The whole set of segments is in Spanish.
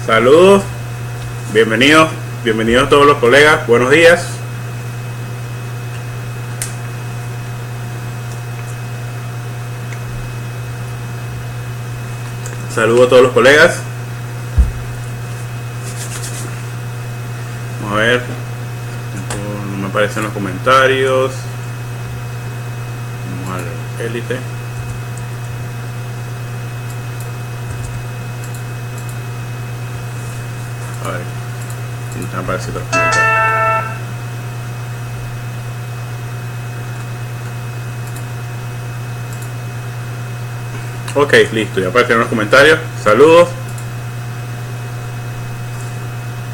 Saludos, bienvenidos todos los colegas, buenos días. Saludos a todos los colegas. Vamos a ver, no me aparecen los comentarios. Vamos al élite. A ver, no me aparecen los comentarios. Ok, listo, ya aparecieron los comentarios. Saludos.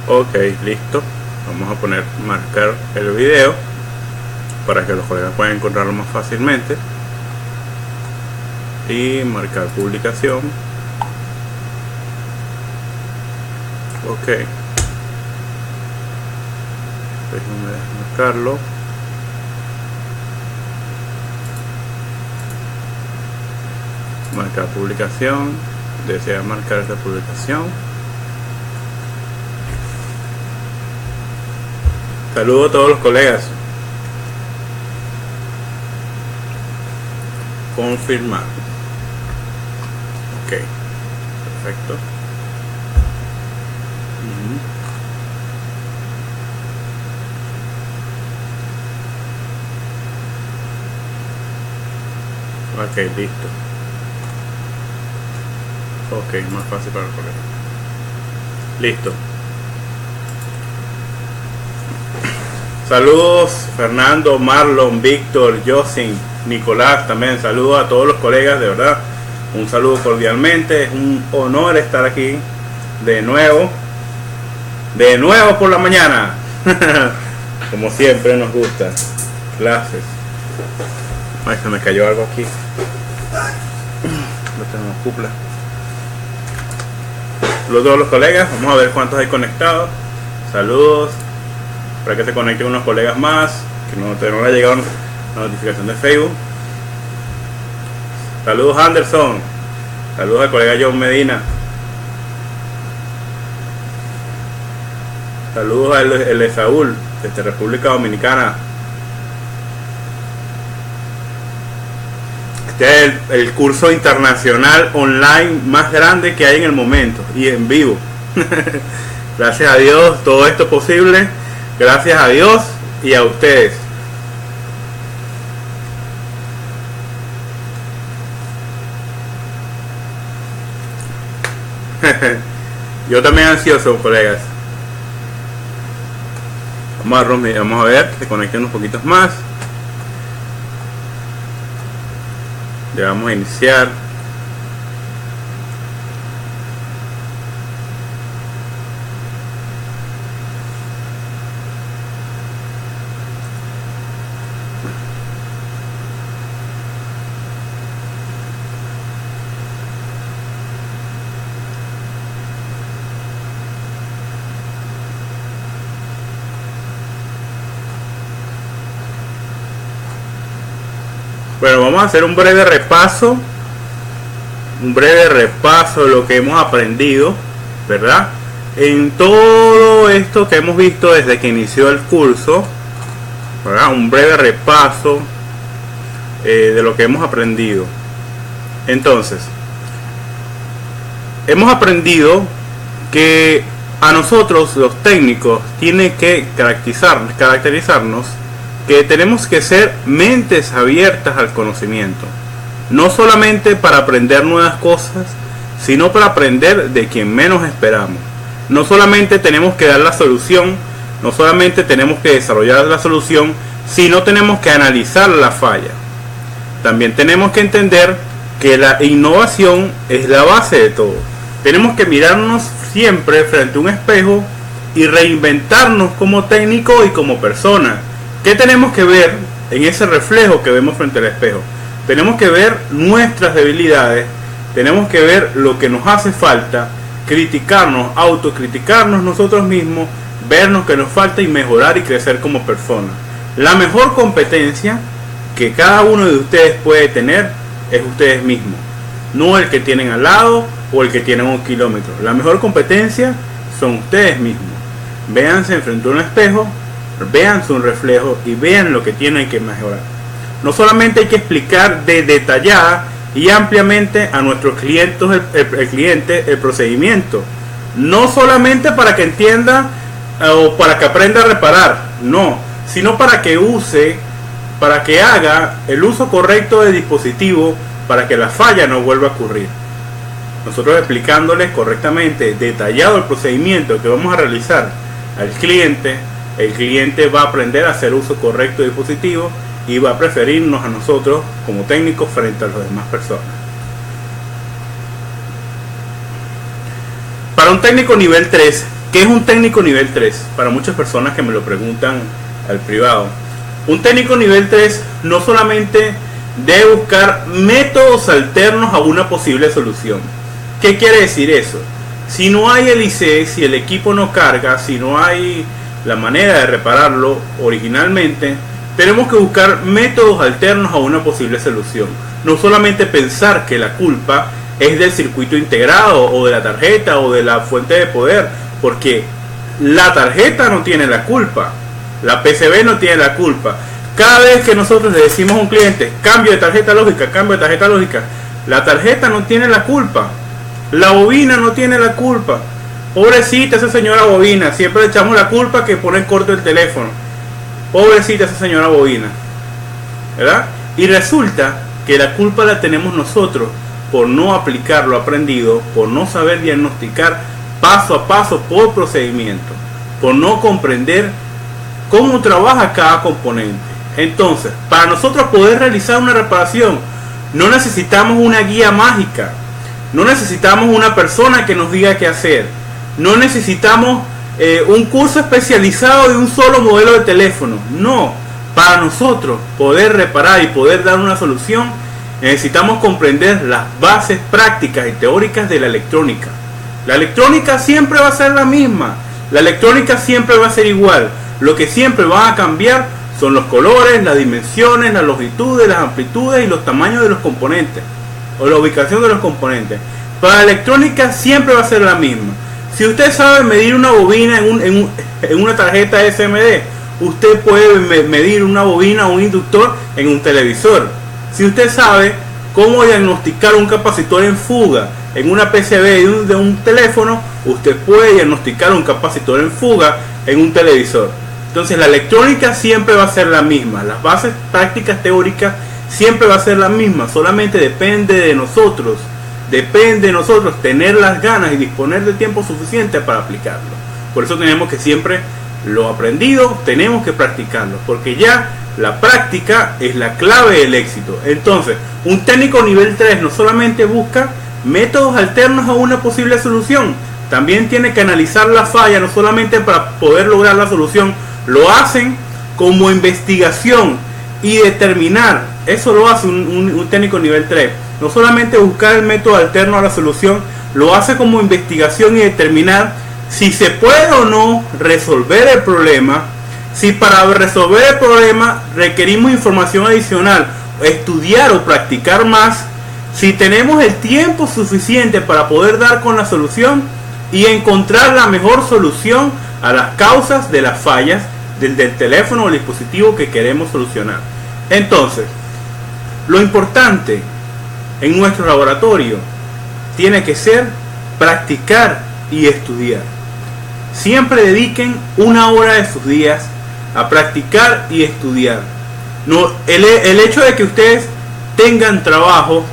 Ok, listo. Vamos a marcar el video para que los colegas puedan encontrarlo más fácilmente. Y marcar publicación. Ok. Déjenme marcarlo. Marcar publicación. Desea marcar esta publicación. Saludos a todos los colegas. Confirmar. Ok. Perfecto. Ok, listo. Ok, más fácil para el colega. Listo. Saludos Fernando, Marlon, Víctor, Josin, Nicolás también. Saludos a todos los colegas, de verdad. Un saludo cordialmente. Es un honor estar aquí de nuevo. De nuevo por la mañana. Como siempre nos gusta. Clases. Ay, se me cayó algo aquí. No tenemos cupla. Todos los colegas, vamos a ver cuántos hay conectados. Saludos. Para que se conecten unos colegas más, que no le ha llegado la notificación de Facebook. Saludos Anderson. Saludos al colega John Medina. Saludos al el Saúl desde República Dominicana. Este es el curso internacional online más grande que hay en el momento y en vivo. Gracias a Dios todo esto es posible. Gracias a Dios y a ustedes. Yo también ansioso, colegas. Vamos a ver que se conecten unos poquitos más. Ya vamos a iniciar. Bueno, vamos a hacer un breve repaso de lo que hemos aprendido, ¿verdad? En todo esto que hemos visto desde que inició el curso, ¿verdad? Un breve repaso de lo que hemos aprendido. Entonces, hemos aprendido que a nosotros los técnicos tiene que caracterizarnos que tenemos que ser mentes abiertas al conocimiento, no solamente para aprender nuevas cosas, sino para aprender de quien menos esperamos. No solamente tenemos que dar la solución, no solamente tenemos que desarrollar la solución, sino tenemos que analizar la falla. También tenemos que entender que la innovación es la base de todo. Tenemos que mirarnos siempre frente a un espejo y reinventarnos como técnico y como persona. ¿Qué tenemos que ver en ese reflejo que vemos frente al espejo? Tenemos que ver nuestras debilidades, tenemos que ver lo que nos hace falta, criticarnos, autocriticarnos nosotros mismos, vernos que nos falta y mejorar y crecer como persona. La mejor competencia que cada uno de ustedes puede tener es ustedes mismos, no el que tienen al lado, o el que tiene 1 kilómetro. La mejor competencia son ustedes mismos. Véanse frente a un espejo, vean su reflejo y vean lo que tienen que mejorar. No solamente hay que explicar detallada y ampliamente a nuestros clientes el procedimiento, no solamente para que entienda o para que aprenda a reparar, no, sino para que haga el uso correcto del dispositivo para que la falla no vuelva a ocurrir. Nosotros explicándoles correctamente, detallado el procedimiento que vamos a realizar al cliente, el cliente va a aprender a hacer uso correcto del dispositivo y va a preferirnos a nosotros como técnicos frente a las demás personas. Para un técnico nivel 3, ¿qué es un técnico nivel 3? Para muchas personas que me lo preguntan al privado. Un técnico nivel 3 no solamente debe buscar métodos alternos a una posible solución. ¿Qué quiere decir eso? Si no hay el IC, si el equipo no carga, si no hay la manera de repararlo originalmente, tenemos que buscar métodos alternos a una posible solución. No solamente pensar que la culpa es del circuito integrado o de la tarjeta o de la fuente de poder, porque la tarjeta no tiene la culpa, la PCB no tiene la culpa. Cada vez que nosotros le decimos a un cliente cambio de tarjeta lógica, la tarjeta no tiene la culpa, la bobina no tiene la culpa. Pobrecita esa señora bobina, siempre le echamos la culpa que pone en corto el teléfono. Pobrecita esa señora bobina, ¿verdad? Y resulta que la culpa la tenemos nosotros por no aplicar lo aprendido, por no saber diagnosticar paso a paso por procedimiento, por no comprender cómo trabaja cada componente. Entonces, para nosotros poder realizar una reparación, no necesitamos una guía mágica, no necesitamos una persona que nos diga qué hacer, no necesitamos un curso especializado de un solo modelo de teléfono. No, para nosotros poder reparar y poder dar una solución, necesitamos comprender las bases prácticas y teóricas de la electrónica. La electrónica siempre va a ser la misma, la electrónica siempre va a ser igual. Lo que siempre va a cambiar son los colores, las dimensiones, las longitudes, las amplitudes y los tamaños de los componentes, o la ubicación de los componentes. Para la electrónica siempre va a ser la misma. Si usted sabe medir una bobina en una tarjeta SMD, usted puede medir una bobina o un inductor en un televisor. Si usted sabe cómo diagnosticar un capacitor en fuga en una PCB de un teléfono, usted puede diagnosticar un capacitor en fuga en un televisor. Entonces la electrónica siempre va a ser la misma, las bases prácticas teóricas siempre va a ser la misma, solamente depende de nosotros tener las ganas y disponer de tiempo suficiente para aplicarlo. Por eso tenemos que siempre lo aprendido, tenemos que practicarlo, porque ya la práctica es la clave del éxito. Entonces, un técnico nivel 3 no solamente busca métodos alternos a una posible solución, también tiene que analizar la falla, no solamente para poder lograr la solución, lo hacen como investigación y determinar. Eso lo hace un técnico nivel 3. No solamente buscar el método alterno a la solución, lo hace como investigación y determinar si se puede o no resolver el problema, si para resolver el problema requerimos información adicional, estudiar o practicar más, si tenemos el tiempo suficiente para poder dar con la solución y encontrar la mejor solución a las causas de las fallas del teléfono o el dispositivo que queremos solucionar. Entonces, lo importante en nuestro laboratorio tiene que ser practicar y estudiar. Siempre dediquen 1 hora de sus días a practicar y estudiar. No, el hecho de que ustedes tengan trabajo,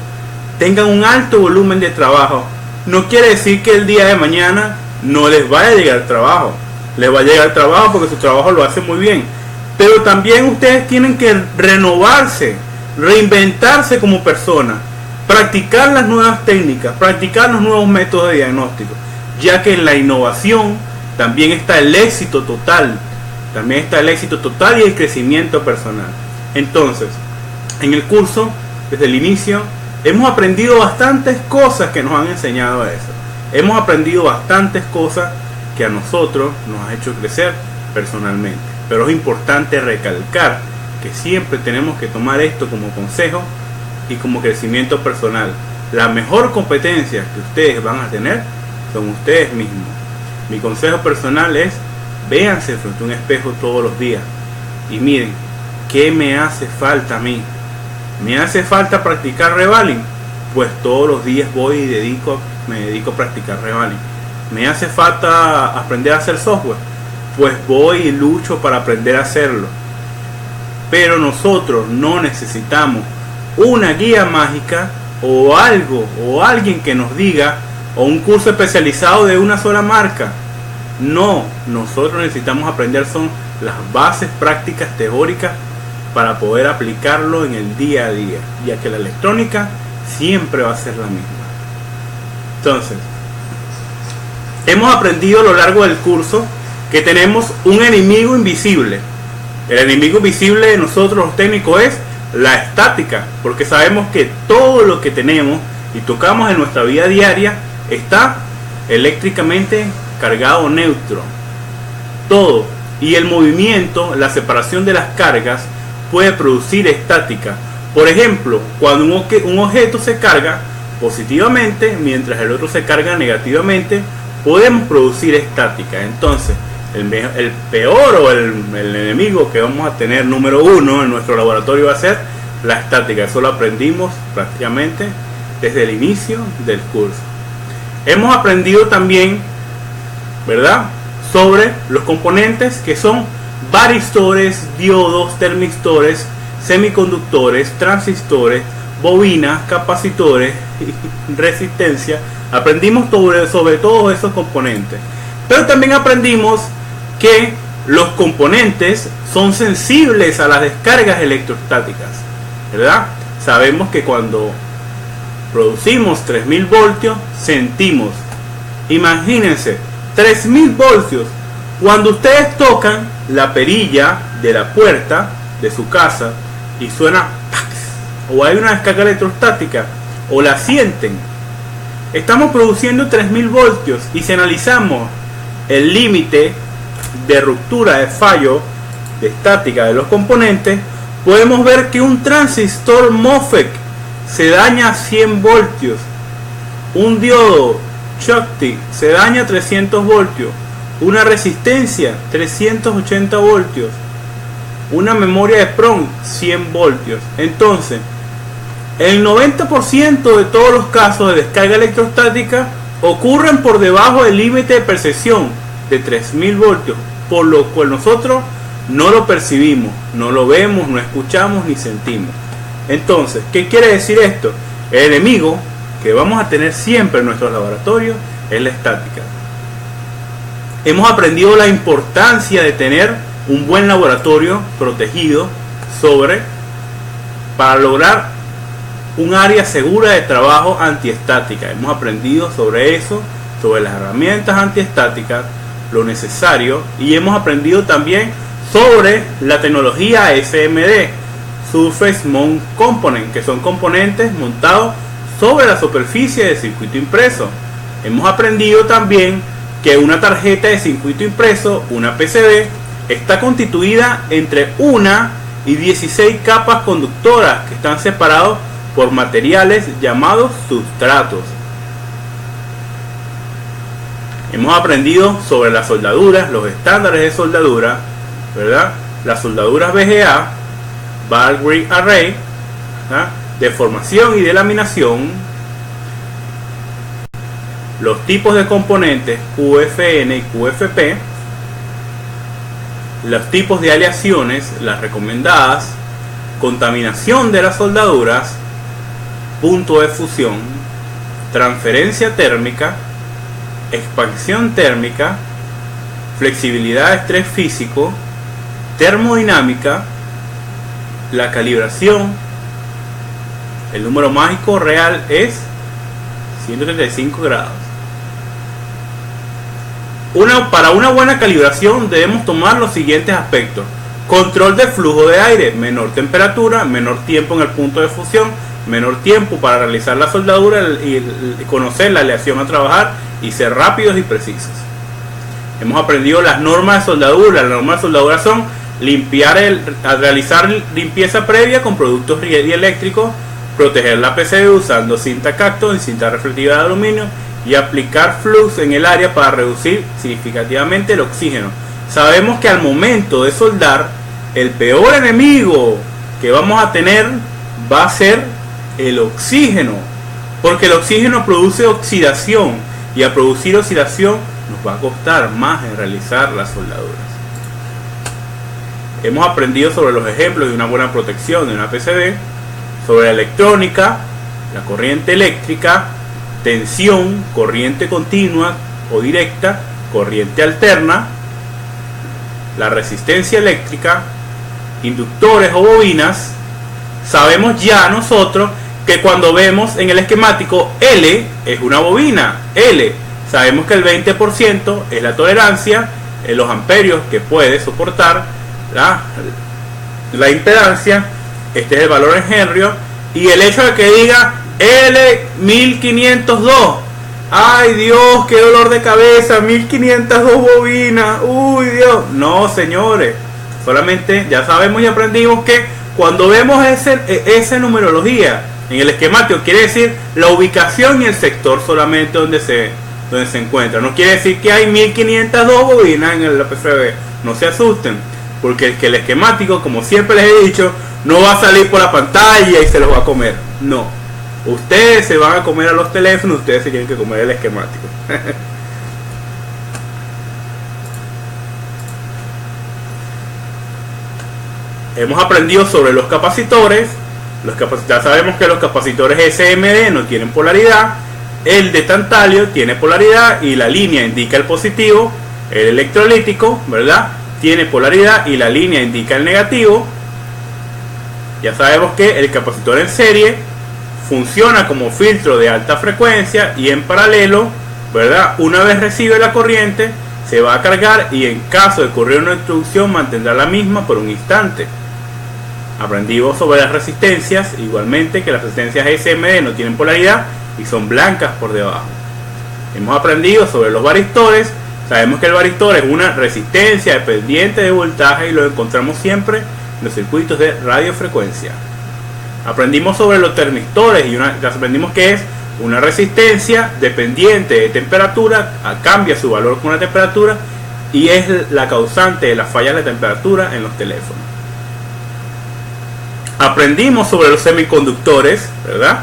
tengan un alto volumen de trabajo, no quiere decir que el día de mañana no les vaya a llegar trabajo. Les va a llegar trabajo porque su trabajo lo hace muy bien. Pero también ustedes tienen que renovarse, reinventarse como personas, practicar las nuevas técnicas, practicar los nuevos métodos de diagnóstico, ya que en la innovación también está el éxito total, y el crecimiento personal. Entonces, en el curso, desde el inicio, hemos aprendido bastantes cosas que nos han enseñado eso. Hemos aprendido bastantes cosas que a nosotros nos ha hecho crecer personalmente. Pero es importante recalcar que siempre tenemos que tomar esto como consejo y como crecimiento personal. la mejor competencia que ustedes van a tener son ustedes mismos. Mi consejo personal es: véanse frente a un espejo todos los días y miren, ¿qué me hace falta a mí? ¿Me hace falta practicar revaling? Pues todos los días voy y me dedico a practicar revaling. ¿Me hace falta aprender a hacer software? Pues voy y lucho para aprender a hacerlo. Pero nosotros no necesitamos una guía mágica o algo o alguien que nos diga, o un curso especializado de una sola marca. No, nosotros necesitamos aprender son las bases prácticas teóricas para poder aplicarlo en el día a día, ya que la electrónica siempre va a ser la misma. Entonces, hemos aprendido a lo largo del curso que tenemos un enemigo invisible. El enemigo invisible de nosotros los técnicos es la estática, porque sabemos que todo lo que tenemos y tocamos en nuestra vida diaria está eléctricamente cargado neutro. Todo. Y el movimiento, la separación de las cargas puede producir estática. Por ejemplo, cuando un objeto se carga positivamente mientras el otro se carga negativamente, podemos producir estática. Entonces, el peor o el enemigo que vamos a tener número uno en nuestro laboratorio va a ser la estática. Eso lo aprendimos prácticamente desde el inicio del curso. Hemos aprendido también, ¿verdad?, sobre los componentes que son varistores, diodos, termistores, semiconductores, transistores, bobinas, capacitores, resistencia. Aprendimos sobre todos esos componentes. Pero también aprendimos que los componentes son sensibles a las descargas electrostáticas, ¿verdad? Sabemos que cuando producimos 3000 voltios, sentimos, imagínense, 3000 voltios. Cuando ustedes tocan la perilla de la puerta de su casa y suena ¡pax! O hay una descarga electrostática o la sienten, estamos produciendo 3000 voltios. Y si analizamos el límite de ruptura, de fallo, de estática de los componentes, podemos ver que un transistor MOSFET se daña a 100 voltios, un diodo Schottky se daña a 300 voltios, una resistencia 380 voltios, una memoria de PROM 100 voltios. Entonces, el 90% de todos los casos de descarga electrostática ocurren por debajo del límite de percepción de 3000 voltios, por lo cual nosotros no lo percibimos, no lo vemos, no escuchamos ni sentimos. Entonces, ¿qué quiere decir esto? El enemigo que vamos a tener siempre en nuestros laboratorios es la estática. Hemos aprendido la importancia de tener un buen laboratorio protegido para lograr un área segura de trabajo antiestática. Hemos aprendido sobre eso, sobre las herramientas antiestáticas, lo necesario, y hemos aprendido también sobre la tecnología SMD, Surface Mount Component, que son componentes montados sobre la superficie del circuito impreso. Hemos aprendido también que una tarjeta de circuito impreso, una PCB, está constituida entre 1 y 16 capas conductoras que están separados por materiales llamados sustratos. Hemos aprendido sobre las soldaduras, los estándares de soldadura, ¿verdad? Las soldaduras VGA, Ball Grid Array, ¿verdad?, de formación y de laminación, los tipos de componentes QFN y QFP, los tipos de aleaciones, las recomendadas, contaminación de las soldaduras, punto de fusión, transferencia térmica, expansión térmica, flexibilidad de estrés físico, termodinámica, la calibración. El número mágico real es 135 grados. Para una buena calibración debemos tomar los siguientes aspectos: control del flujo de aire, menor temperatura, menor tiempo en el punto de fusión, menor tiempo para realizar la soldadura y conocer la aleación a trabajar y ser rápidos y precisos. Hemos aprendido las normas de soldadura. Las normas de soldadura son realizar limpieza previa con productos dieléctricos, proteger la PCB usando cinta Kapton y cinta reflectiva de aluminio y aplicar flux en el área para reducir significativamente el oxígeno. Sabemos que al momento de soldar, el peor enemigo que vamos a tener va a ser el oxígeno, porque el oxígeno produce oxidación y a producir oxidación nos va a costar más en realizar las soldaduras. Hemos aprendido sobre los ejemplos de una buena protección de una PCB, sobre la electrónica, la corriente eléctrica, tensión, corriente continua o directa, corriente alterna, la resistencia eléctrica, inductores o bobinas. Sabemos ya nosotros que cuando vemos en el esquemático L es una bobina, L, sabemos que el 20% es la tolerancia en los amperios que puede soportar la impedancia. Este es el valor en Henry, y el hecho de que diga L1502, ay Dios, qué dolor de cabeza, 1502 bobinas, uy Dios, no señores, solamente ya sabemos y aprendimos que cuando vemos esa numerología en el esquemático quiere decir la ubicación y el sector solamente donde se encuentra, no quiere decir que hay 1502 bobinas en la PCB, no se asusten, porque el esquemático, como siempre les he dicho, no va a salir por la pantalla y se los va a comer, no, ustedes se van a comer a los teléfonos, ustedes se tienen que comer el esquemático. Hemos aprendido sobre los capacitores. Ya sabemos que los capacitores SMD no tienen polaridad, el de tantalio tiene polaridad y la línea indica el positivo, el electrolítico, ¿verdad?, tiene polaridad y la línea indica el negativo. Ya sabemos que el capacitor en serie funciona como filtro de alta frecuencia y en paralelo, ¿verdad?, una vez recibe la corriente se va a cargar y en caso de ocurrir una interrupción mantendrá la misma por un instante. Aprendimos sobre las resistencias, igualmente que las resistencias SMD no tienen polaridad y son blancas por debajo. Hemos aprendido sobre los varistores. Sabemos que el varistor es una resistencia dependiente de voltaje y lo encontramos siempre en los circuitos de radiofrecuencia. Aprendimos sobre los termistores y aprendimos que es una resistencia dependiente de temperatura, cambia su valor con la temperatura y es la causante de las fallas de temperatura en los teléfonos. Aprendimos sobre los semiconductores, ¿verdad?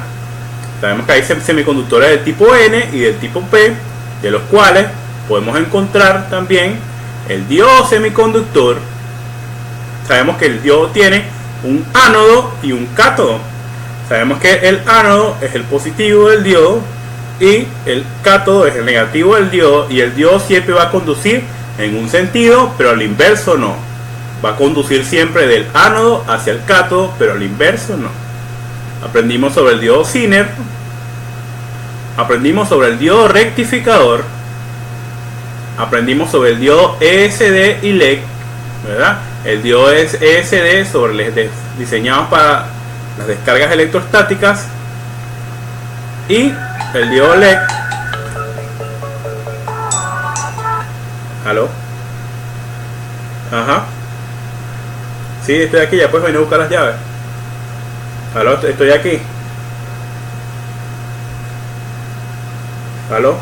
Sabemos que hay semiconductores del tipo N y del tipo P, de los cuales podemos encontrar también el diodo semiconductor. Sabemos que el diodo tiene un ánodo y un cátodo. Sabemos que el ánodo es el positivo del diodo y el cátodo es el negativo del diodo, y el diodo siempre va a conducir en un sentido, pero al inverso no. Va a conducir siempre del ánodo hacia el cátodo, pero al inverso no. Aprendimos sobre el diodo Zener. Aprendimos sobre el diodo rectificador. Aprendimos sobre el diodo ESD y LED, ¿verdad? El diodo es ESD sobre LEDs diseñados para las descargas electrostáticas, y el diodo LED. ¿Aló? Ajá. Sí, estoy aquí, ya puedes venir a buscar las llaves. ¿Aló? Estoy aquí. ¿Aló?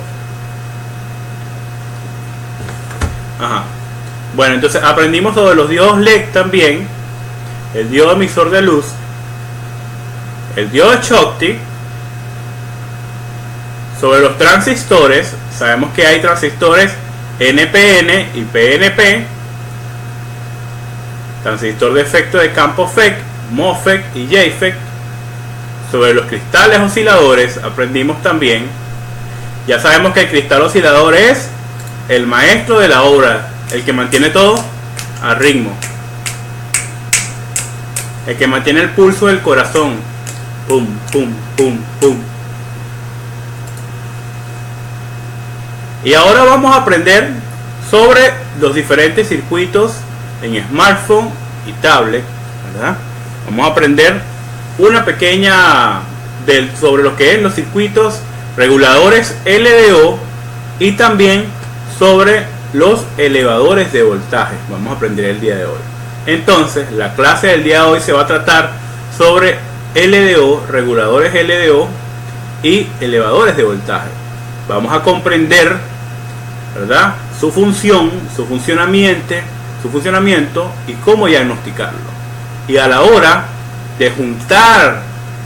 Ajá. Bueno, entonces aprendimos sobre los diodos LED también, el diodo emisor de luz, el diodo Schottky, sobre los transistores. Sabemos que hay transistores NPN y PNP, transistor de efecto de campo FET, MOSFET y JFET. Sobre los cristales osciladores aprendimos también. Ya sabemos que el cristal oscilador es el maestro de la obra, el que mantiene todo a ritmo, el que mantiene el pulso del corazón, pum, pum, pum, pum. Y ahora vamos a aprender sobre los diferentes circuitos en smartphone y tablet, ¿verdad? Vamos a aprender una pequeña sobre lo que es los circuitos reguladores LDO y también sobre los elevadores de voltaje. Vamos a aprender el día de hoy. Entonces, la clase del día de hoy se va a tratar sobre LDO, reguladores LDO y elevadores de voltaje. Vamos a comprender, ¿verdad?, su función, su funcionamiento y cómo diagnosticarlo. Y a la hora de juntar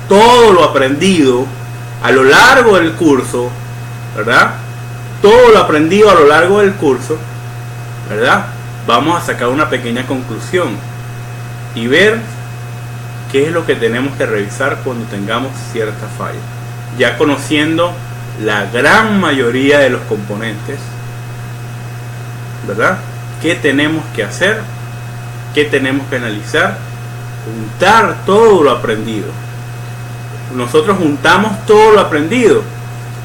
todo lo aprendido a lo largo del curso, ¿verdad?, todo lo aprendido a lo largo del curso, ¿verdad?, vamos a sacar una pequeña conclusión y ver qué es lo que tenemos que revisar cuando tengamos cierta falla. Ya conociendo la gran mayoría de los componentes, ¿verdad?, qué tenemos que hacer, qué tenemos que analizar, juntar todo lo aprendido. Nosotros juntamos todo lo aprendido,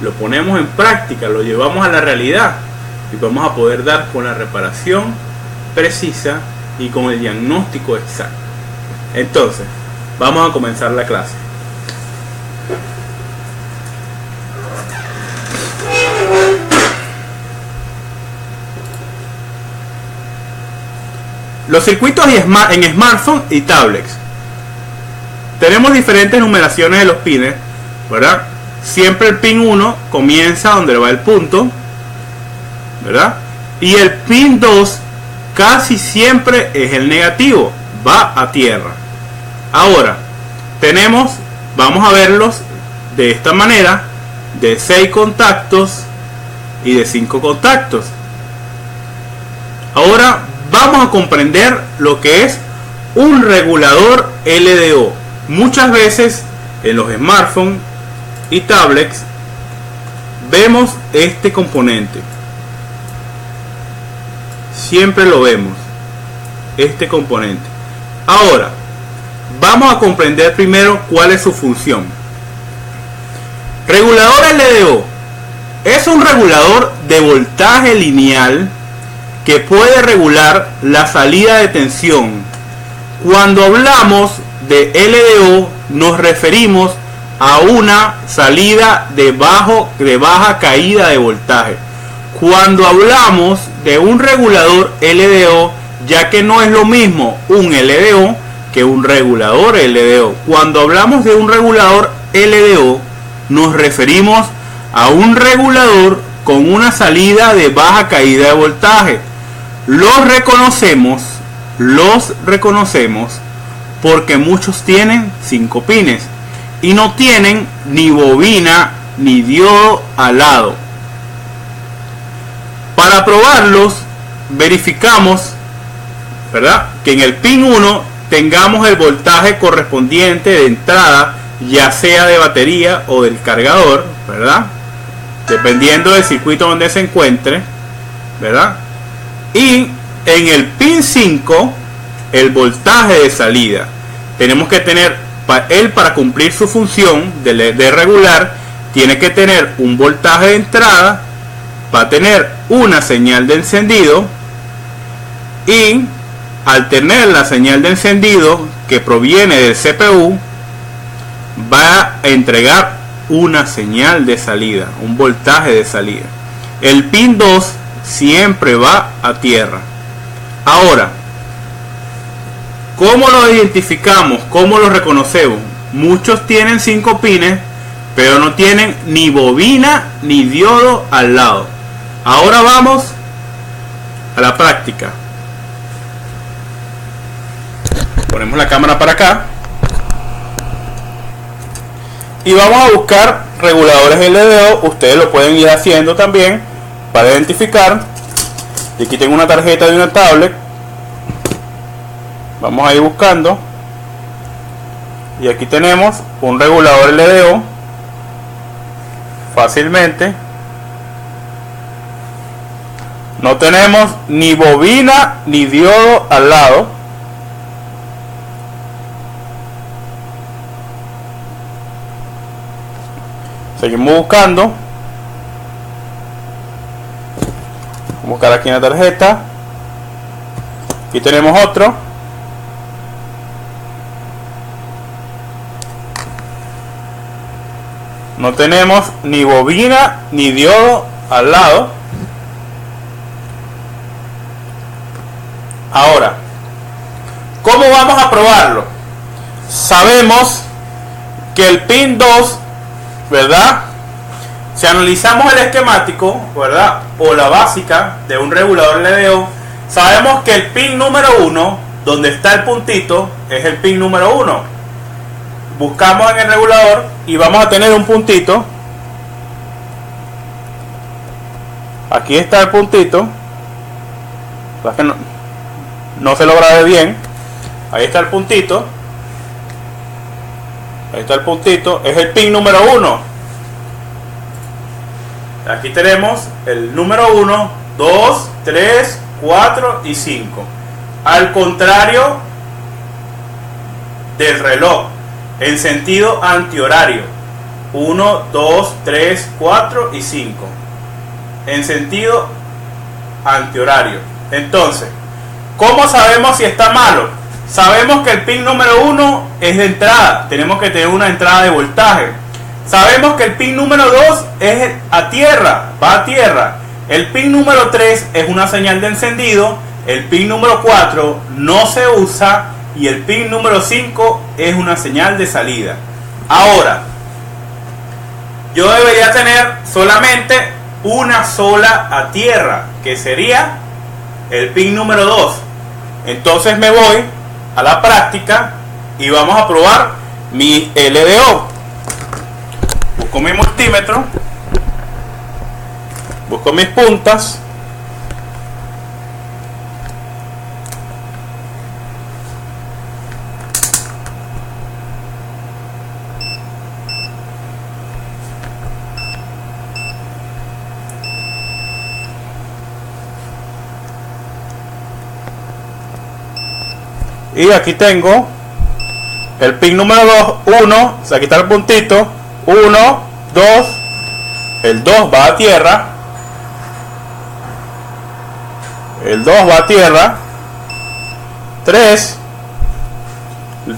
lo ponemos en práctica, lo llevamos a la realidad y vamos a poder dar con la reparación precisa y con el diagnóstico exacto. Entonces, vamos a comenzar la clase. Los circuitos en smartphone y tablets. Tenemos diferentes numeraciones de los pines, ¿verdad? Siempre el pin 1 comienza donde va el punto, ¿verdad? Y el pin 2 casi siempre es el negativo, va a tierra. Ahora, vamos a verlos de esta manera, de 6 contactos y de 5 contactos. Ahora vamos a comprender lo que es un regulador LDO. Muchas veces en los smartphones y tablets vemos este componente. Siempre lo vemos, este componente. Ahora, vamos a comprender primero cuál es su función. Regulador LDO es un regulador de voltaje lineal que puede regular la salida de tensión. Cuando hablamos de LDO nos referimos a una salida de baja caída de voltaje. Cuando hablamos de un regulador LDO, ya que no es lo mismo un LDO que un regulador LDO. Cuando hablamos de un regulador LDO nos referimos a un regulador con una salida de baja caída de voltaje. Los reconocemos porque muchos tienen 5 pines y no tienen ni bobina ni diodo al lado. Para probarlos, verificamos, ¿verdad?, que en el pin 1 tengamos el voltaje correspondiente de entrada, ya sea de batería o del cargador, ¿verdad?, dependiendo del circuito donde se encuentre, ¿verdad? Y en el pin 5 el voltaje de salida. Tenemos que tener, él para cumplir su función de regular, tiene que tener un voltaje de entrada, va a tener una señal de encendido y al tener la señal de encendido que proviene del CPU, va a entregar una señal de salida, un voltaje de salida. El pin 2 siempre va a tierra. Ahora, ¿cómo lo identificamos? ¿Cómo lo reconocemos? Muchos tienen 5 pines, pero no tienen ni bobina ni diodo al lado. Ahora vamos a la práctica. Ponemos la cámara para acá y vamos a buscar reguladores LDO. Ustedes lo pueden ir haciendo también para identificar. Y aquí tengo una tarjeta de una tablet. Vamos a ir buscando. Y aquí tenemos un regulador LDO. Fácilmente. No tenemos ni bobina ni diodo al lado. Seguimos buscando. Vamos a buscar aquí en la tarjeta. Aquí tenemos otro. No tenemos ni bobina ni diodo al lado. Ahora, ¿cómo vamos a probarlo? Sabemos que el pin 2, ¿verdad? Si analizamos el esquemático, ¿verdad? O la básica de un regulador LDO, sabemos que el pin número 1, donde está el puntito, es el pin número 1. Buscamos en el regulador y vamos a tener un puntito. Aquí está el puntito. Es que no se lo grabé bien. Ahí está el puntito. Ahí está el puntito. Es el pin número 1. Aquí tenemos el número 1, 2, 3, 4 y 5. Al contrario del reloj, en sentido antihorario. 1, 2, 3, 4 y 5. En sentido antihorario. Entonces, ¿cómo sabemos si está malo? Sabemos que el pin número 1 es de entrada. Tenemos que tener una entrada de voltaje. Sabemos que el pin número 2 es a tierra, va a tierra. El pin número 3 es una señal de encendido. El pin número 4 no se usa. Y el pin número 5 es una señal de salida. Ahora, yo debería tener solamente una sola a tierra, que sería el pin número 2. Entonces me voy a la práctica y vamos a probar mi LDO. Busco mi multímetro, busco mis puntas, y aquí tengo el pin número 2, 1, o sea, aquí está el puntito, 1, 2, el 2 va a tierra, el 2 va a tierra, 3,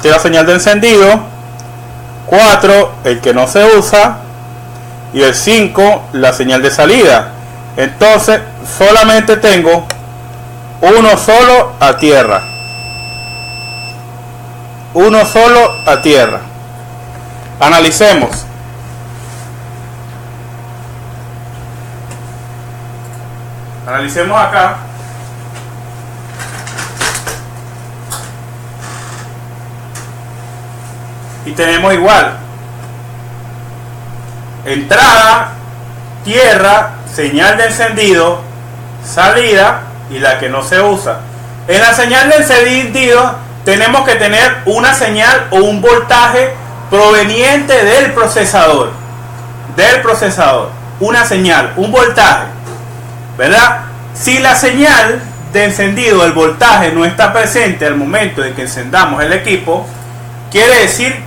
tiene la señal de encendido, 4, el que no se usa, y el 5, la señal de salida. Entonces, solamente tengo uno solo a tierra. Uno solo a tierra. Analicemos. Analicemos acá. Y tenemos igual. Entrada, tierra, señal de encendido, salida y la que no se usa. En la señal de encendido tenemos que tener una señal o un voltaje proveniente del procesador. Una señal, un voltaje, ¿verdad? Si la señal de encendido, el voltaje, no está presente al momento de que encendamos el equipo, quiere decir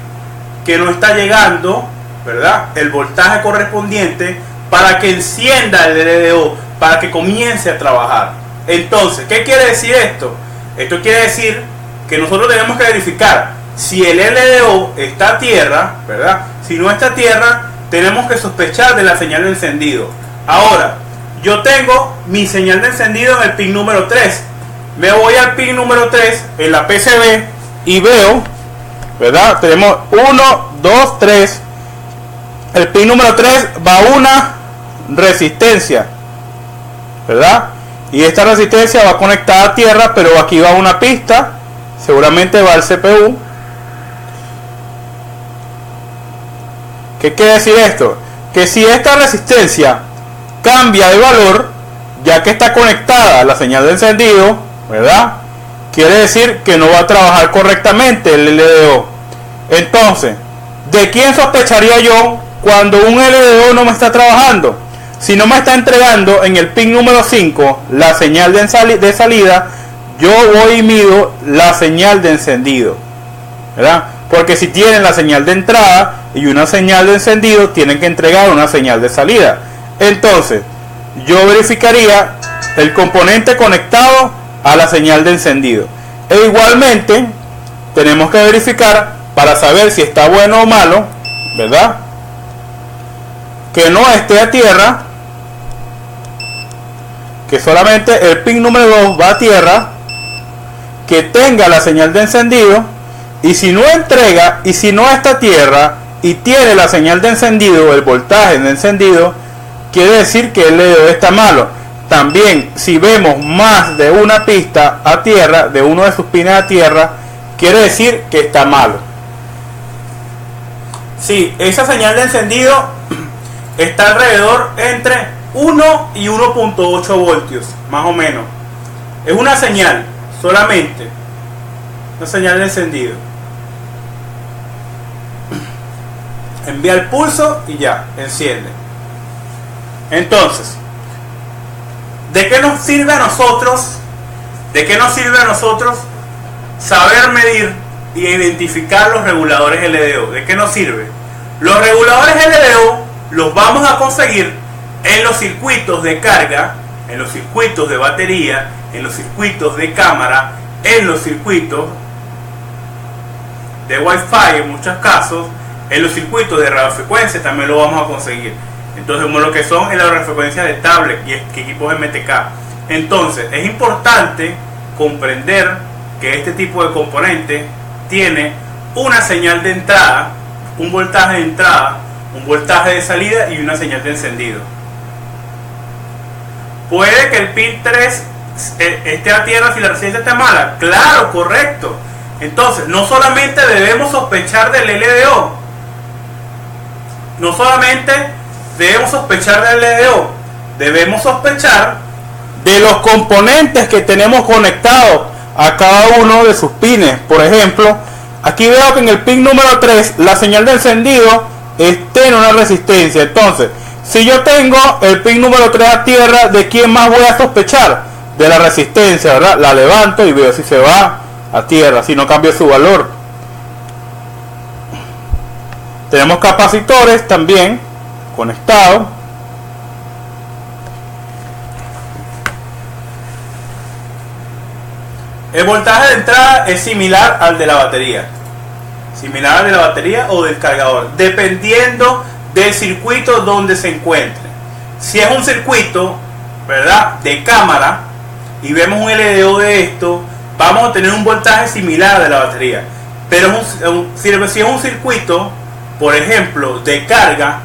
que no está llegando, ¿verdad?, el voltaje correspondiente para que encienda el LDO, para que comience a trabajar. Entonces, ¿qué quiere decir esto? Esto quiere decir que nosotros tenemos que verificar si el LDO está a tierra, ¿verdad? Si no está a tierra, tenemos que sospechar de la señal de encendido. Ahora, yo tengo mi señal de encendido en el pin número 3. Me voy al pin número 3 en la PCB y veo, ¿verdad? Tenemos 1, 2, 3. El pin número 3 va a una resistencia, ¿verdad? Y esta resistencia va conectada a tierra, pero aquí va una pista. Seguramente va al CPU. ¿Qué quiere decir esto? Que si esta resistencia cambia de valor, ya que está conectada a la señal de encendido, ¿verdad?, quiere decir que no va a trabajar correctamente el LDO. Entonces, ¿de quién sospecharía yo cuando un LDO no me está trabajando? Si no me está entregando en el pin número 5 la señal de salida, yo voy y mido la señal de encendido, ¿verdad? Porque si tienen la señal de entrada y una señal de encendido, tienen que entregar una señal de salida. Entonces, yo verificaría el componente conectado a la señal de encendido. E igualmente, tenemos que verificar para saber si está bueno o malo, ¿verdad?, que no esté a tierra, que solamente el pin número 2 va a tierra, que tenga la señal de encendido, y si no entrega y si no está a tierra, y tiene la señal de encendido, el voltaje de encendido, quiere decir que el LDO está malo. También, si vemos más de una pista a tierra, de uno de sus pines a tierra, quiere decir que está malo. Si esa señal de encendido está alrededor entre 1 y 1.8 voltios, más o menos. Es una señal, solamente una señal de encendido. Envía el pulso y ya, enciende. Entonces, ¿de qué nos sirve a nosotros? ¿De qué nos sirve a nosotros saber medir y identificar los reguladores LDO? ¿De qué nos sirve? Los reguladores LDO los vamos a conseguir en los circuitos de carga, en los circuitos de batería, en los circuitos de cámara, en los circuitos de Wi-Fi en muchos casos, en los circuitos de radiofrecuencia también lo vamos a conseguir. Entonces, como lo que son en las radiofrecuencias de tablet y equipos MTK. Entonces, es importante comprender que este tipo de componente tiene una señal de entrada, un voltaje de entrada, un voltaje de salida y una señal de encendido. ¿Puede que el pin 3 esté a tierra si la resistencia está mala? Claro, correcto. Entonces, no solamente debemos sospechar del LDO, no solamente debemos sospechar del LDO, debemos sospechar de los componentes que tenemos conectados a cada uno de sus pines. Por ejemplo, aquí veo que en el pin número 3 la señal de encendido está en una resistencia. Entonces, si yo tengo el pin número 3 a tierra, ¿de quién más voy a sospechar? De la resistencia, ¿verdad? La levanto y veo si se va a tierra, si no cambia su valor. Tenemos capacitores también conectados. El voltaje de entrada es similar al de la batería. Similar al de la batería o del cargador, dependiendo del circuito donde se encuentre. Si es un circuito, ¿verdad?, de cámara y vemos un LDO de esto, vamos a tener un voltaje similar al de la batería. Pero si es un circuito, por ejemplo, de carga,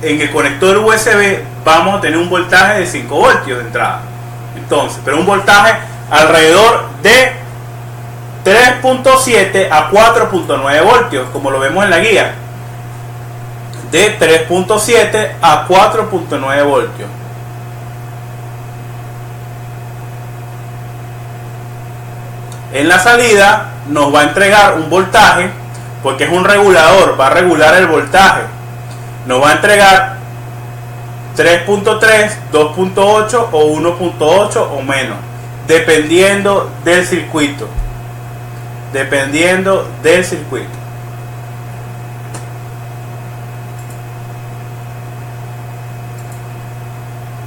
en el conector USB vamos a tener un voltaje de 5 voltios de entrada. Entonces, pero un voltaje alrededor de 3.7 a 4.9 voltios, como lo vemos en la guía. De 3.7 a 4.9 voltios. En la salida nos va a entregar un voltaje, porque es un regulador, va a regular el voltaje. Nos va a entregar 3.3, 2.8 o 1.8 o menos, dependiendo del circuito. Dependiendo del circuito.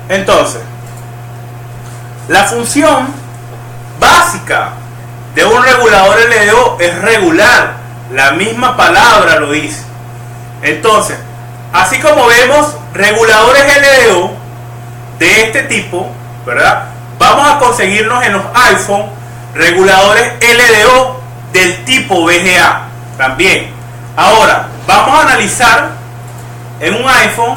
Entonces, la función básica de un regulador LDO es regular. La misma palabra lo dice. Entonces, así como vemos reguladores LDO de este tipo, ¿verdad?, vamos a conseguirnos en los iPhone reguladores LDO del tipo VGA también. Ahora, vamos a analizar en un iPhone,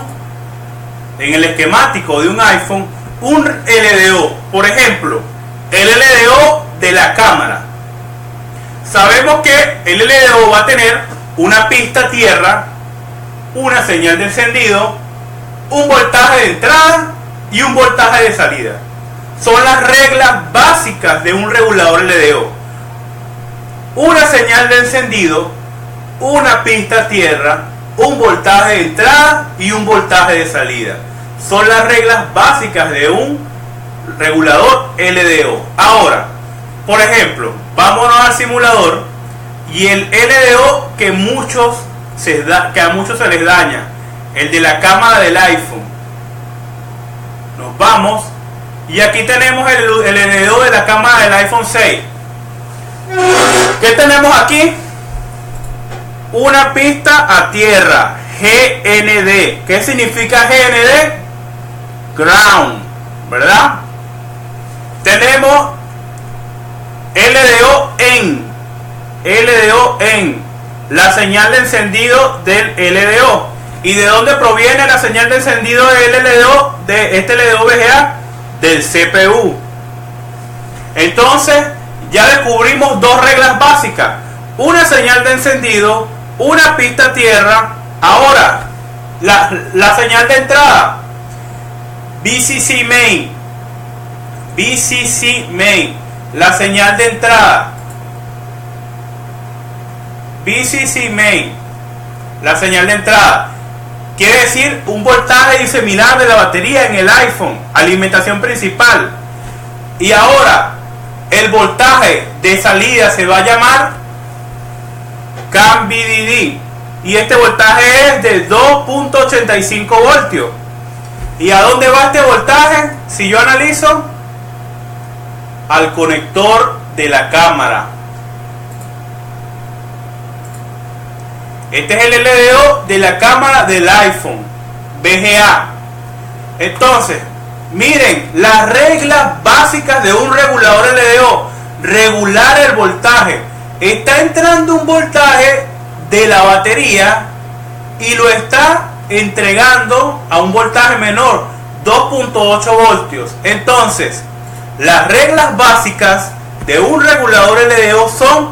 en el esquemático de un iPhone, un LDO. Por ejemplo, el LDO de la cámara. Sabemos que el LDO va a tener una pista tierra, una señal de encendido, un voltaje de entrada y un voltaje de salida. Son las reglas básicas de un regulador LDO. Una señal de encendido, una pista tierra, un voltaje de entrada y un voltaje de salida. Son las reglas básicas de un regulador LDO. Ahora, por ejemplo, vámonos al simulador y el LDO que a muchos se les daña, el de la cámara del iPhone. Nos vamos y aquí tenemos el LDO de la cámara del iPhone 6. ¿Qué tenemos aquí? Una pista a tierra, GND. ¿Qué significa GND? Ground, ¿verdad? Tenemos LDO en la señal de encendido del LDO. ¿Y de dónde proviene la señal de encendido del LDO, de este LDO VGA? Del CPU. Entonces ya descubrimos dos reglas básicas: una señal de encendido, una pista tierra. Ahora la señal de entrada, VCC main, VCC main, la señal de entrada, VCC main, la señal de entrada, quiere decir un voltaje diseminado de la batería en el iPhone, alimentación principal. Y ahora el voltaje de salida se va a llamar CAN VDD, y este voltaje es de 2.85 voltios. ¿Y a dónde va este voltaje? Si yo analizo, al conector de la cámara. Este es el LDO de la cámara del iPhone VGA. Entonces, miren las reglas básicas de un regulador LDO. Regular el voltaje. Está entrando un voltaje de la batería y lo está entregando a un voltaje menor, 2.8 voltios. Entonces, las reglas básicas de un regulador LDO son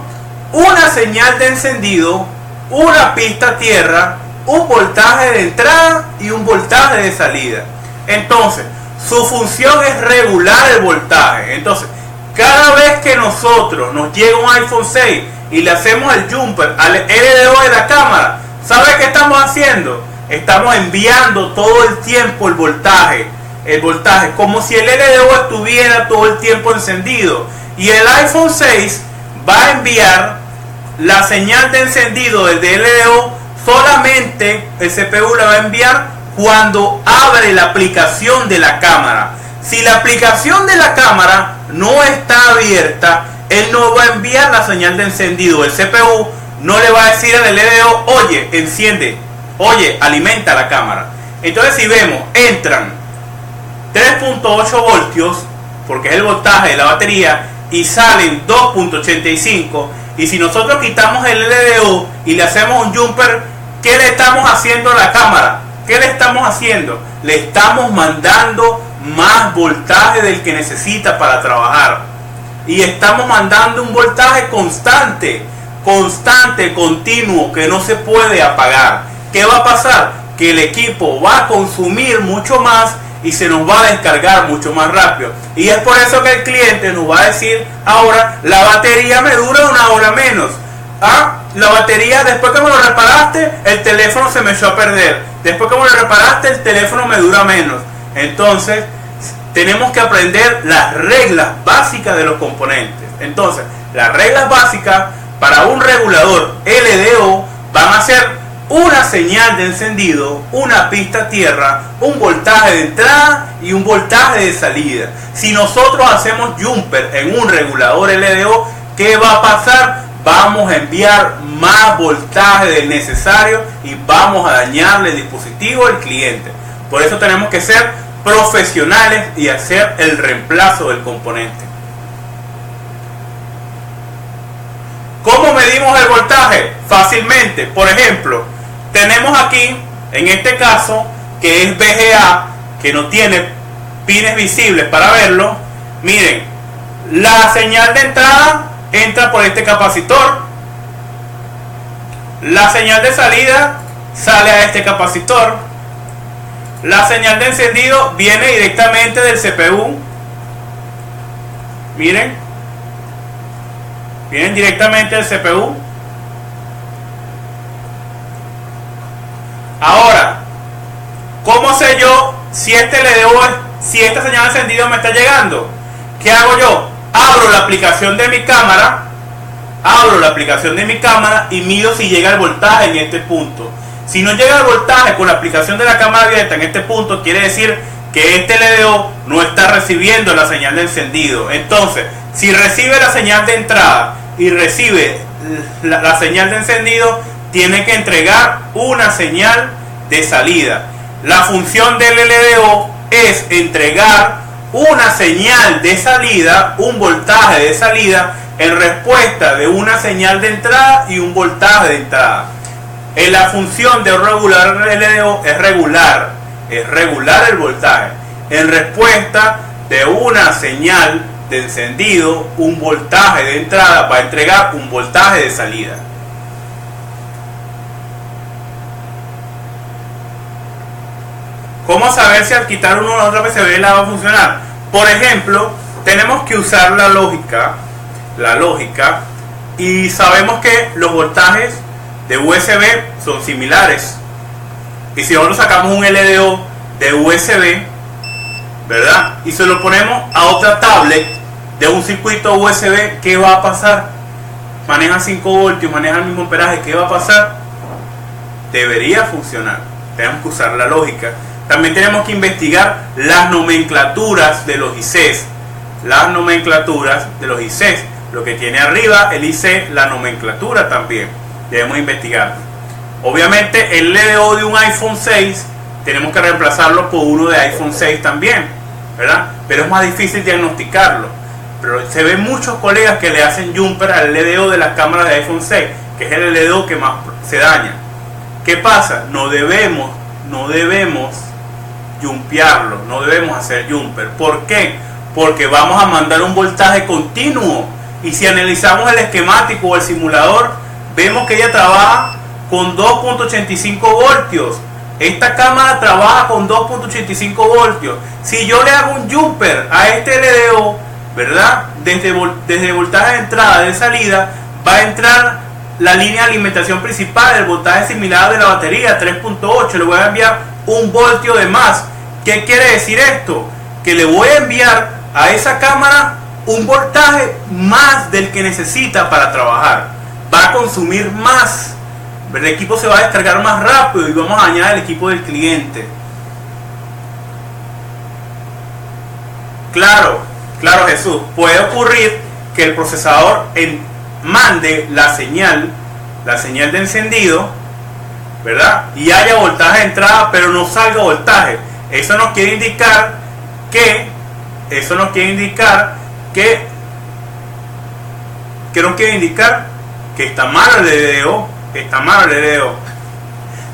una señal de encendido, una pista tierra, un voltaje de entrada y un voltaje de salida. Entonces, su función es regular el voltaje. Entonces, cada vez que nosotros nos llega un iPhone 6 y le hacemos el jumper al LDO de la cámara, ¿sabe qué estamos haciendo? Estamos enviando todo el tiempo el voltaje, como si el LDO estuviera todo el tiempo encendido. Y el iPhone 6 va a enviar la señal de encendido desde LDO, solamente el CPU la va a enviar cuando abre la aplicación de la cámara. Si la aplicación de la cámara no está abierta, él no va a enviar la señal de encendido. El CPU no le va a decir al LDO, oye, enciende, oye, alimenta la cámara. Entonces, si vemos, entran 3.8 voltios, porque es el voltaje de la batería, y salen 2.85. Y si nosotros quitamos el LDO y le hacemos un jumper, ¿qué le estamos haciendo a la cámara? ¿Qué le estamos haciendo? Le estamos mandando más voltaje del que necesita para trabajar. Y estamos mandando un voltaje constante, continuo, que no se puede apagar. ¿Qué va a pasar? Que el equipo va a consumir mucho más y se nos va a descargar mucho más rápido. Y es por eso que el cliente nos va a decir ahora, la batería me dura una hora menos. La batería, después que me lo reparaste, el teléfono se me echó a perder. Después que me lo reparaste, el teléfono me dura menos. Entonces, tenemos que aprender las reglas básicas de los componentes. Entonces, las reglas básicas para un regulador LDO van a ser una señal de encendido, una pista tierra, un voltaje de entrada y un voltaje de salida. Si nosotros hacemos jumper en un regulador LDO, ¿qué va a pasar? Vamos a enviar más voltaje del necesario y vamos a dañarle el dispositivo al cliente. Por eso tenemos que ser profesionales y hacer el reemplazo del componente. ¿Cómo medimos el voltaje? Fácilmente. Por ejemplo, tenemos aquí, en este caso, que es VGA, que no tiene pines visibles para verlo. Miren, la señal de entrada entra por este capacitor. La señal de salida sale a este capacitor. La señal de encendido viene directamente del CPU. Miren, vienen directamente del CPU. Ahora, ¿cómo sé yo si esta señal de encendido me está llegando? ¿Qué hago yo? Abro la aplicación de mi cámara, y mido si llega el voltaje en este punto. Si no llega el voltaje con la aplicación de la cámara abierta en este punto, quiere decir que este LDO no está recibiendo la señal de encendido. Entonces, si recibe la señal de entrada y recibe la señal de encendido, tiene que entregar una señal de salida. La función del LDO es entregar una señal de salida, un voltaje de salida en respuesta de una señal de entrada y un voltaje de entrada. En la función de regular el LDO es regular el voltaje. En respuesta de una señal de encendido, un voltaje de entrada va a entregar un voltaje de salida. ¿Cómo saber si al quitar uno la otra PCB la va a funcionar? Por ejemplo, tenemos que usar la lógica, y sabemos que los voltajes de USB son similares. Y si nosotros sacamos un LDO de USB, ¿verdad? Y se lo ponemos a otra tablet de un circuito USB, ¿qué va a pasar? Maneja 5 voltios, maneja el mismo amperaje, ¿qué va a pasar? Debería funcionar. Tenemos que usar la lógica. También tenemos que investigar las nomenclaturas de los ICs. Lo que tiene arriba el IC, la nomenclatura también. Debemos investigar. Obviamente el LDO de un iPhone 6 tenemos que reemplazarlo por uno de iPhone 6 también, ¿verdad? Pero es más difícil diagnosticarlo. Pero se ven muchos colegas que le hacen jumper al LDO de las cámaras de iPhone 6, que es el LDO que más se daña. ¿Qué pasa? No debemos jumpearlo, no debemos hacer jumper. ¿Por qué? Porque vamos a mandar un voltaje continuo. Y si analizamos el esquemático o el simulador, vemos que ella trabaja con 2.85 voltios. Esta cámara trabaja con 2.85 voltios. Si yo le hago un jumper a este LDO, ¿verdad? Desde el voltaje de entrada, de salida, va a entrar la línea de alimentación principal, el voltaje similar de la batería, 3.8. Le voy a enviar un voltio de más. ¿Qué quiere decir esto? Que le voy a enviar a esa cámara un voltaje más del que necesita para trabajar. Va a consumir más. El equipo se va a descargar más rápido y vamos a dañar el equipo del cliente. Claro, Jesús. Puede ocurrir que el procesador mande la señal de encendido, ¿verdad? Y haya voltaje de entrada, pero no salga voltaje. Eso nos quiere indicar que está malo el LDO.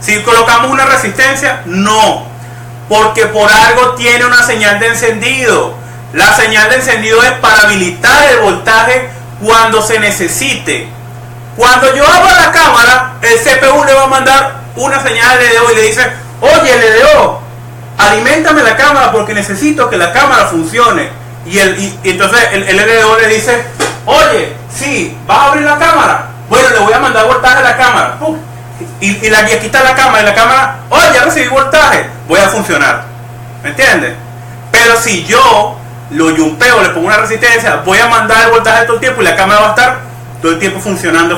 Si colocamos una resistencia, no, porque por algo tiene una señal de encendido. La señal de encendido es para habilitar el voltaje cuando se necesite. Cuando yo abro la cámara, el CPU le va a mandar una señal de LDO y le dice: oye, LDO, aliméntame la cámara porque necesito que la cámara funcione. Y entonces el LDO le dice: oye, sí, ¿vas a abrir la cámara? Bueno, le voy a mandar voltaje a la cámara. Y aquí está la cámara, y la cámara: oye, ya recibí voltaje, voy a funcionar. ¿Me entiendes? Pero si yo lo yumpeo, le pongo una resistencia, voy a mandar el voltaje todo el tiempo y la cámara va a estar todo el tiempo funcionando.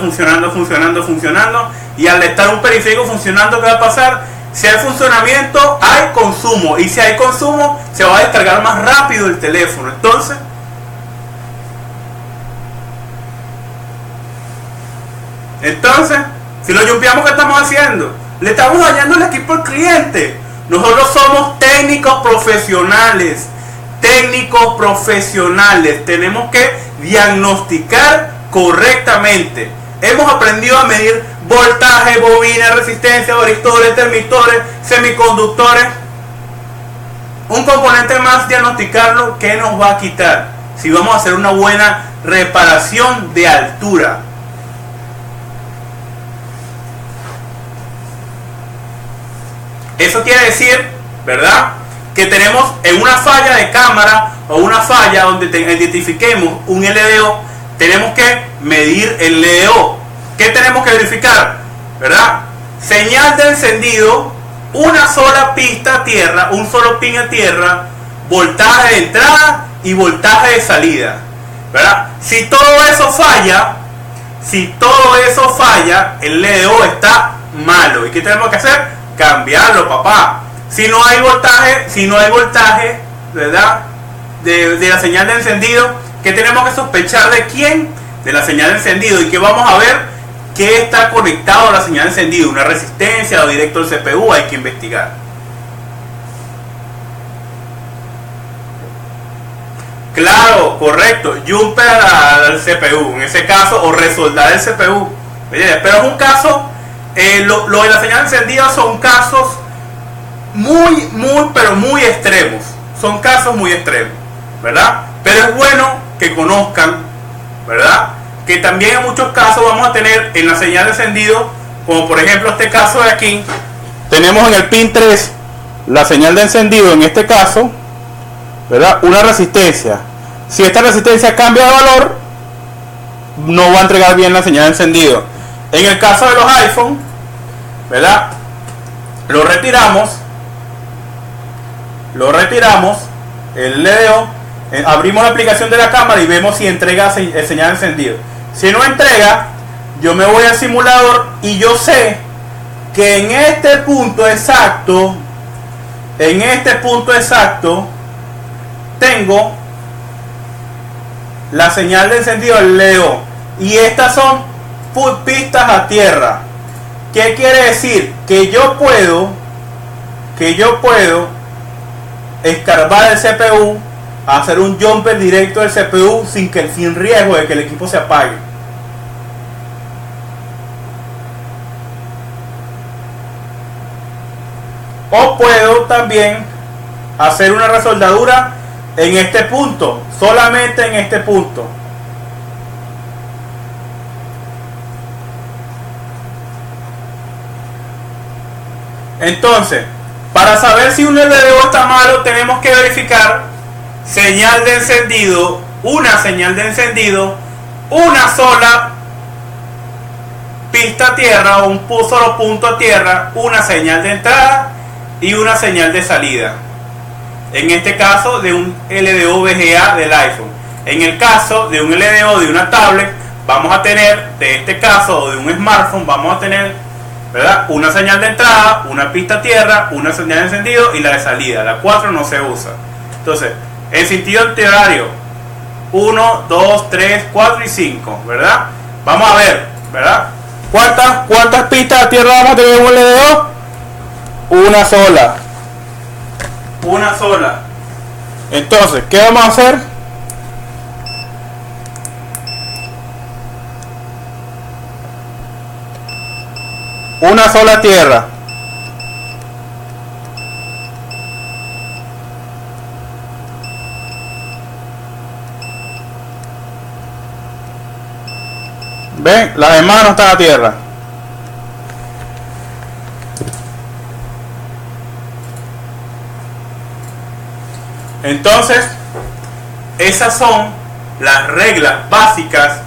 Y al estar un periférico funcionando, ¿qué va a pasar? Si hay funcionamiento, hay consumo. Y si hay consumo, se va a descargar más rápido el teléfono. Entonces, si lo jumpeamos, ¿qué estamos haciendo? Le estamos dañando el equipo al cliente. Nosotros somos técnicos profesionales. Tenemos que diagnosticar correctamente. Hemos aprendido a medir voltaje, bobina, resistencia, varistores, termistores, semiconductores. Un componente más, diagnosticarlo, ¿qué nos va a quitar? Si vamos a hacer una buena reparación de altura. Eso quiere decir, ¿verdad?, que tenemos en una falla de cámara o una falla donde identifiquemos un LDO, tenemos que medir el LDO. ¿Qué tenemos que verificar? ¿Verdad? Señal de encendido, una sola pista a tierra, un solo pin a tierra, voltaje de entrada y voltaje de salida, ¿verdad? Si todo eso falla, el LDO está malo. ¿Y qué tenemos que hacer? Cambiarlo, papá. Si no hay voltaje, ¿verdad?, de la señal de encendido, ¿qué tenemos que sospechar de quién? De la señal de encendido. Y que vamos a ver qué está conectado a la señal de encendido, una resistencia o directo al CPU. Hay que investigar. Claro, correcto. Jumper al CPU, en ese caso, o resoldar el CPU. Pero es un caso, lo de la señal encendida son casos pero muy extremos. Son casos muy extremos, ¿verdad? Pero es bueno que conozcan, ¿verdad? Que también en muchos casos vamos a tener en la señal de encendido, como por ejemplo este caso de aquí, tenemos en el pin 3 la señal de encendido, en este caso, ¿verdad? Una resistencia. Si esta resistencia cambia de valor, no va a entregar bien la señal de encendido. En el caso de los iPhone, ¿verdad? Lo retiramos, el LDO, abrimos la aplicación de la cámara y vemos si entrega señal de encendido. Si no entrega, yo me voy al simulador y yo sé que en este punto exacto, tengo la señal de encendido del LDO, y estas son pistas a tierra. ¿Qué quiere decir? Que yo puedo escarbar el CPU, hacer un jumper directo del CPU sin riesgo de que el equipo se apague. O puedo también hacer una resoldadura en este punto, solamente en este punto. Entonces, para saber si un LDO está malo, tenemos que verificar señal de encendido, una señal de encendido, una sola pista a tierra o un solo punto a tierra, una señal de entrada y una señal de salida. En este caso de un LDO VGA del iPhone. En el caso de un LDO de una tablet, vamos a tener, de este caso, o de un smartphone, vamos a tener, ¿verdad?, una señal de entrada, una pista a tierra, una señal de encendido y la de salida. La 4 no se usa. Entonces, en sentido antihorario, 1, 2, 3, 4 y 5, ¿verdad? Vamos a ver, ¿verdad? ¿Cuántas pistas a tierra vamos a tener en un LDO? Una sola. Una sola. Entonces, ¿qué vamos a hacer? Una sola tierra. ¿Ven? Las demás no están a tierra. Entonces, esas son las reglas básicas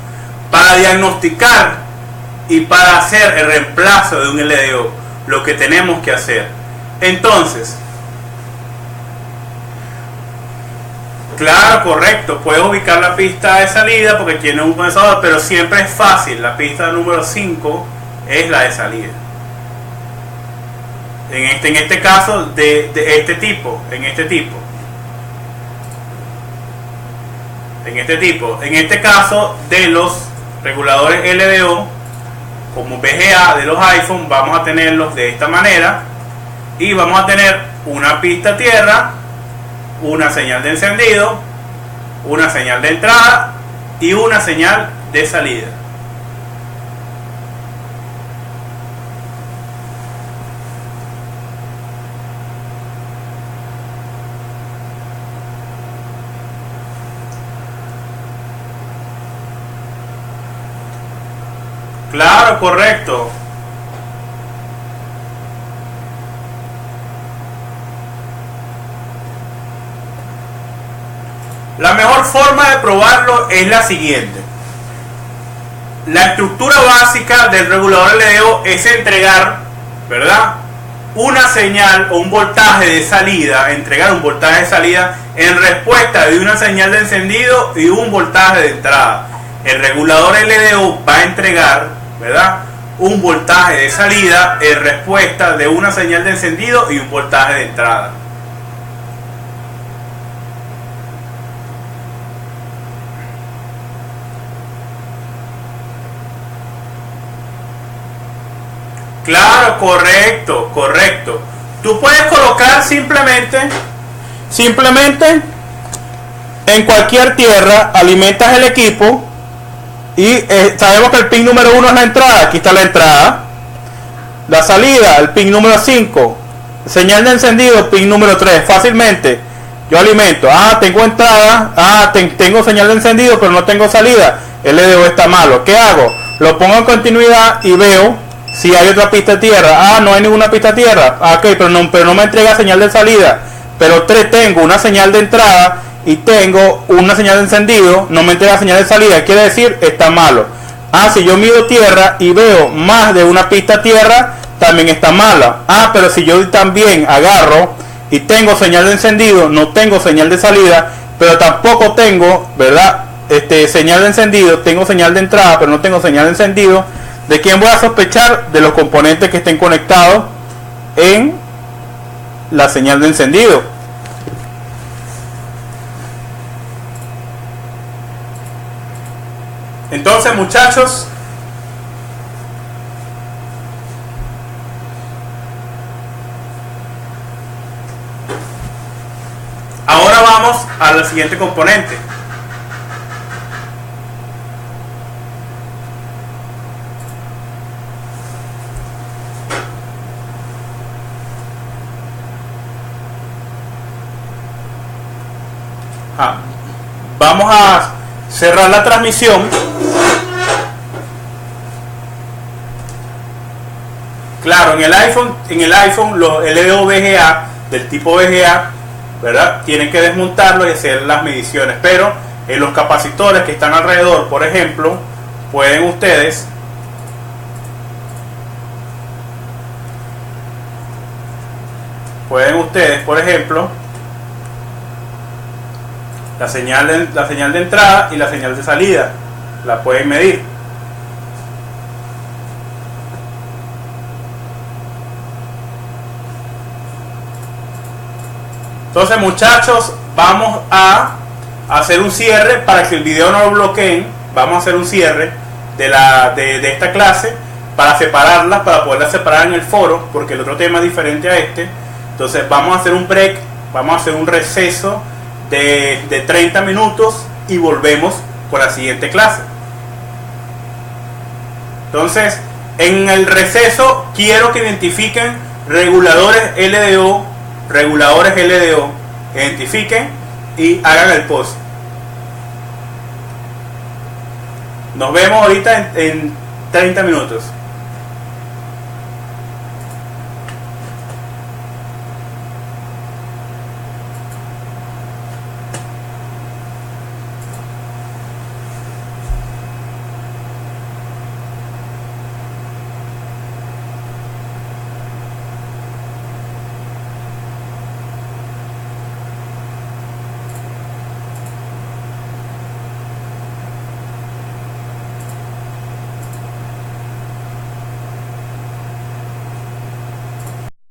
para diagnosticar y para hacer el reemplazo de un LDO, lo que tenemos que hacer. Entonces, claro, correcto, puedes ubicar la pista de salida porque tiene un condensador, pero siempre es fácil. La pista número 5 es la de salida. En este caso, de este tipo, en este caso de los reguladores LDO como VGA de los iPhone, vamos a tenerlos de esta manera y vamos a tener una pista a tierra, una señal de encendido, una señal de entrada y una señal de salida. Claro, correcto. La mejor forma de probarlo es la siguiente. La estructura básica del regulador LDO es entregar, ¿verdad?, una señal o un voltaje de salida, entregar un voltaje de salida en respuesta de una señal de encendido y un voltaje de entrada. El regulador LDO va a entregar, ¿verdad?, un voltaje de salida en respuesta de una señal de encendido y un voltaje de entrada. Claro, correcto. Tú puedes colocar simplemente en cualquier tierra, alimentas el equipo y sabemos que el pin número 1 es la entrada. Aquí está la entrada. La salida, el pin número 5. Señal de encendido, pin número 3. Fácilmente yo alimento. Tengo entrada. Tengo señal de encendido, pero no tengo salida. El LDO está malo. ¿Qué hago? Lo pongo en continuidad y veo si hay otra pista de tierra. No hay ninguna pista de tierra. Ok, pero no me entrega señal de salida. Pero tengo una señal de entrada y tengo una señal de encendido. No me entrega señal de salida. Quiere decir, está malo. Si yo mido tierra y veo más de una pista de tierra, también está mala. Pero si yo también agarro y tengo señal de encendido, no tengo señal de salida, pero tampoco tengo, ¿verdad? Señal de encendido, tengo señal de entrada, pero no tengo señal de encendido. ¿De quién voy a sospechar? De los componentes que estén conectados en la señal de encendido. Entonces, muchachos, ahora vamos al siguiente componente. Vamos a cerrar la transmisión. Claro, en el iPhone los LDO VGA del tipo VGA, ¿verdad? Tienen que desmontarlo y hacer las mediciones, pero en los capacitores que están alrededor, por ejemplo, pueden ustedes por ejemplo, la señal de entrada y la señal de salida la pueden medir. Entonces, muchachos, vamos a hacer un cierre para que el video no lo bloqueen. Vamos a hacer un cierre de esta clase para separarlas, para poderlas separar en el foro, porque el otro tema es diferente a este. Entonces vamos a hacer un break, vamos a hacer un receso de 30 minutos y volvemos con la siguiente clase. Entonces, en el receso quiero que identifiquen reguladores LDO, identifiquen y hagan el post. Nos vemos ahorita en 30 minutos.